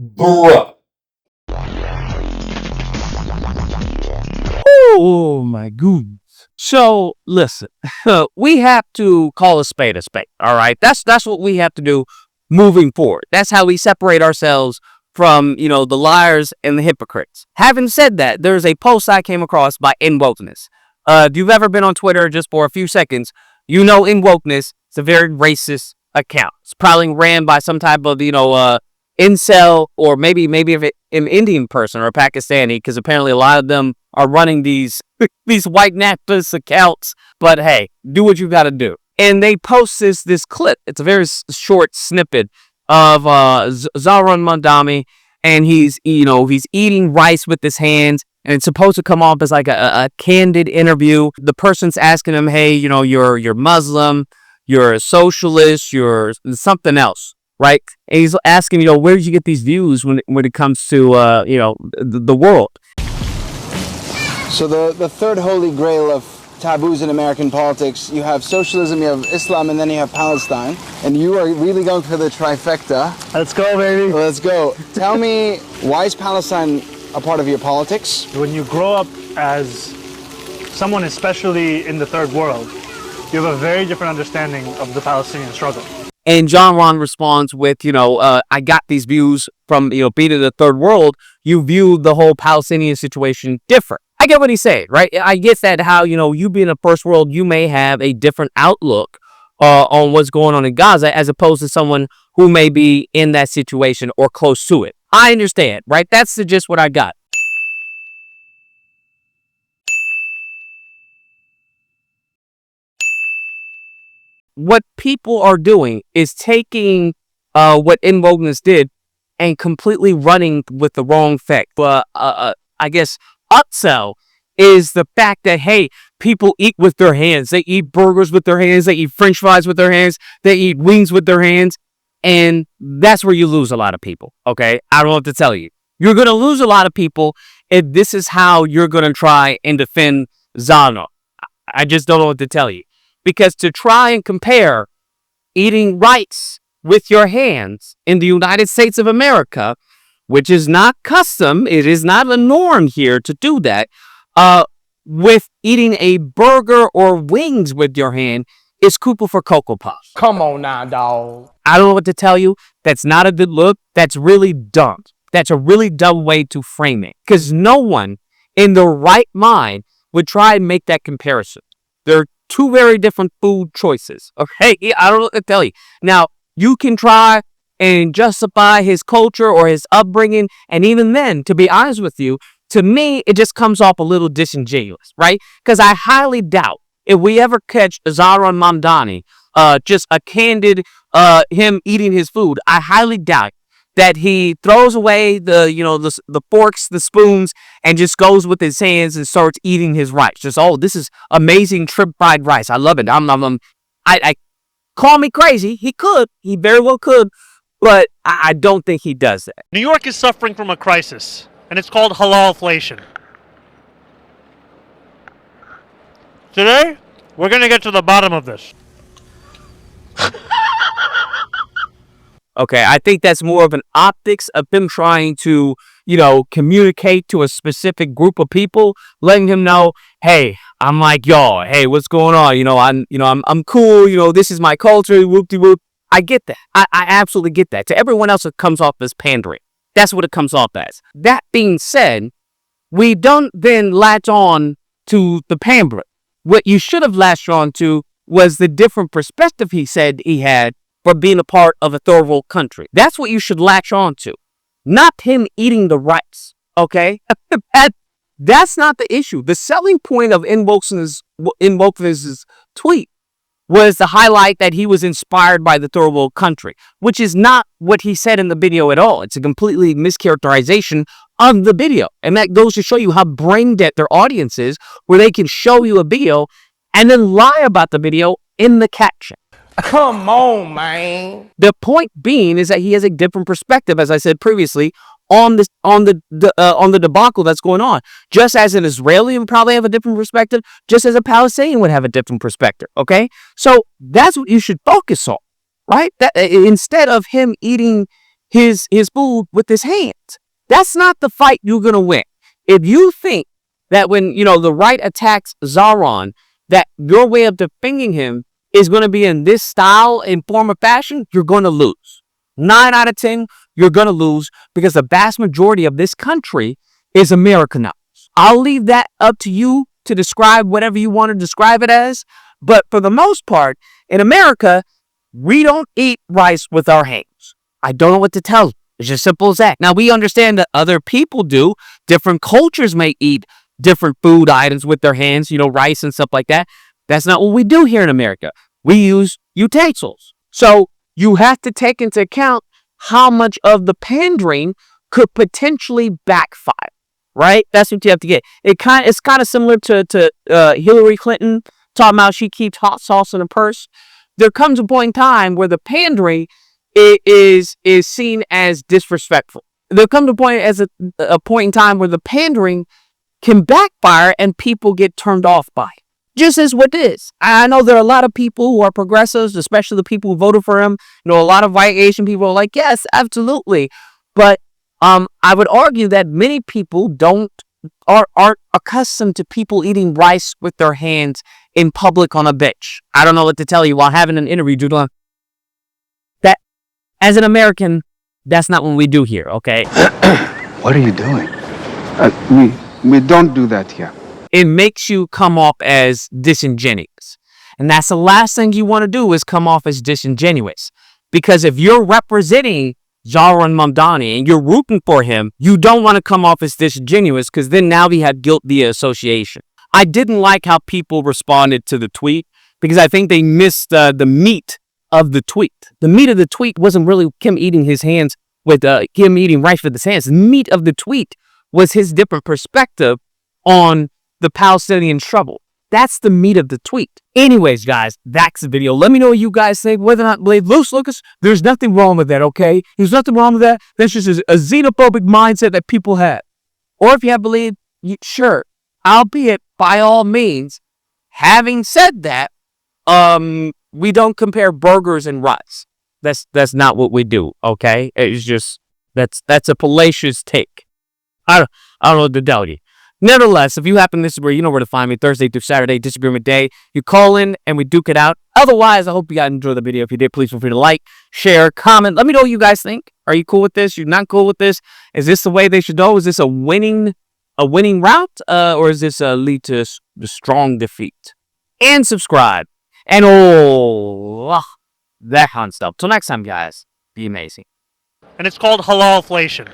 Bruh. Oh my goodness. So listen, we have to call a spade, all right? That's what we have to do moving forward. That's how we separate ourselves from, the liars and the hypocrites. Having said that, there's a post I came across by EndWokeness. If you've ever been on Twitter just for a few seconds, you know EndWokeness is a very racist account. It's probably ran by some type of, incel, or maybe an Indian person or a Pakistani, because apparently a lot of them are running these white nationalist accounts. But hey, do what you got to do. And they post this clip. It's a very short snippet of Zohran Mamdani, and he's eating rice with his hands, and it's supposed to come off as like a candid interview. The person's asking him, hey, you're Muslim, you're a socialist, you're something else, right? And he's asking, where did you get these views when it comes to the world? So the third holy grail of taboos in American politics, you have socialism, you have Islam, and then you have Palestine. And you are really going for the trifecta. Let's go, baby. Let's go. Tell me, why is Palestine a part of your politics? When you grow up as someone, especially in the third world, you have a very different understanding of the Palestinian struggle. And John Ron responds with, I got these views from, being in the third world. You view the whole Palestinian situation different. I get what he's saying, right? I get that how, you being in the first world, you may have a different outlook on what's going on in Gaza as opposed to someone who may be in that situation or close to it. I understand, right? That's just what I got. What people are doing is taking what EndWokeness did and completely running with the wrong fact. But I guess upsell is the fact that, hey, people eat with their hands. They eat burgers with their hands. They eat French fries with their hands. They eat wings with their hands. And that's where you lose a lot of people, okay? I don't know what to tell you. You're going to lose a lot of people if this is how you're going to try and defend Zana. I just don't know what to tell you. Because to try and compare eating rice with your hands in the United States of America, which is not custom, it is not a norm here to do that, with eating a burger or wings with your hand is Cooper for Cocoa Puffs. Come on now, dog. I don't know what to tell you. That's not a good look. That's really dumb. That's a really dumb way to frame it. Because no one in their right mind would try and make that comparison. They're two very different food choices. Okay? I don't know what to tell you. Now, you can try and justify his culture or his upbringing. And even then, to be honest with you, to me, it just comes off a little disingenuous, right? Because I highly doubt if we ever catch Zohran Mamdani, just a candid, him eating his food, I highly doubt that he throws away the forks, the spoons, and just goes with his hands and starts eating his rice. Just, oh, this is amazing shrimp fried rice. I love it. I call me crazy. He could. He very well could. But I don't think he does that. New York is suffering from a crisis, and it's called halalflation. Today, we're going to get to the bottom of this. Okay, I think that's more of an optics of them trying to, communicate to a specific group of people, letting him know, hey, I'm like y'all. Hey, what's going on? I'm cool. This is my culture. Whoop-de-whoop. I get that. I absolutely get that. To everyone else, it comes off as pandering. That's what it comes off as. That being said, we don't then latch on to the pandering. What you should have latched on to was the different perspective he said he had for being a part of a third world country. That's what you should latch on to. Not him eating the rice, okay? That's not the issue. The selling point of EndWokeness' tweet was the highlight that he was inspired by the third world country, which is not what he said in the video at all. It's a completely mischaracterization of the video. And that goes to show you how brain dead their audience is, where they can show you a video and then lie about the video in the caption. Come on, man. The point being is that he has a different perspective, as I said previously, on the debacle that's going on. Just as an Israeli would probably have a different perspective, just as a Palestinian would have a different perspective. Okay, so that's what you should focus on, right? That instead of him eating his food with his hands. That's not the fight you're going to win. If you think that when, the right attacks Zohran, that your way of defending him is going to be in this style, in form, or fashion, you're going to lose. 9 out of 10, you're going to lose because the vast majority of this country is Americanized. I'll leave that up to you to describe whatever you want to describe it as. But for the most part, in America, we don't eat rice with our hands. I don't know what to tell you. It's just simple as that. Now, we understand that other people do. Different cultures may eat different food items with their hands, rice and stuff like that. That's not what we do here in America. We use utensils. So you have to take into account how much of the pandering could potentially backfire, right? That's what you have to get. It's kind of similar to Hillary Clinton talking about she keeps hot sauce in her purse. There comes a point in time where the pandering is seen as disrespectful. There comes a point a point in time where the pandering can backfire and people get turned off by it. Just as what it is. I know there are a lot of people who are progressives, especially the people who voted for him. A lot of white Asian people are like, yes, absolutely. But I would argue that many people aren't accustomed to people eating rice with their hands in public on a bench. I don't know what to tell you while having an interview. That, as an American, that's not what we do here, okay? What are you doing? We don't do that here. It makes you come off as disingenuous. And that's the last thing you want to do is come off as disingenuous. Because if you're representing Zohran Mamdani and you're rooting for him, you don't want to come off as disingenuous because then now we have guilt via association. I didn't like how people responded to the tweet because I think they missed the meat of the tweet. The meat of the tweet wasn't really him eating his hands with him eating rice with his hands. The meat of the tweet was his different perspective on the Palestinian struggle. That's the meat of the tweet. Anyways, guys, that's the video. Let me know what you guys think. Whether or not believe Lucas, there's nothing wrong with that, okay? There's nothing wrong with that. That's just a xenophobic mindset that people have. Or if you have believed, sure. Albeit, by all means, having said that, we don't compare burgers and rice. That's not what we do, okay? It's just, that's a fallacious take. I don't know what to tell you. Nevertheless, if you happen this is where you know where to find me, Thursday through Saturday, Disagreement Day. You call in and we duke it out. Otherwise, I hope you guys enjoyed the video. If you did, please feel free to like, share, comment. Let me know what you guys think. Are you cool with this? You're not cool with this? Is this the way they should go? Is this a winning route? Or is this lead to the strong defeat? And subscribe. And that kind of stuff. Till next time, guys, be amazing. And it's called halalflation.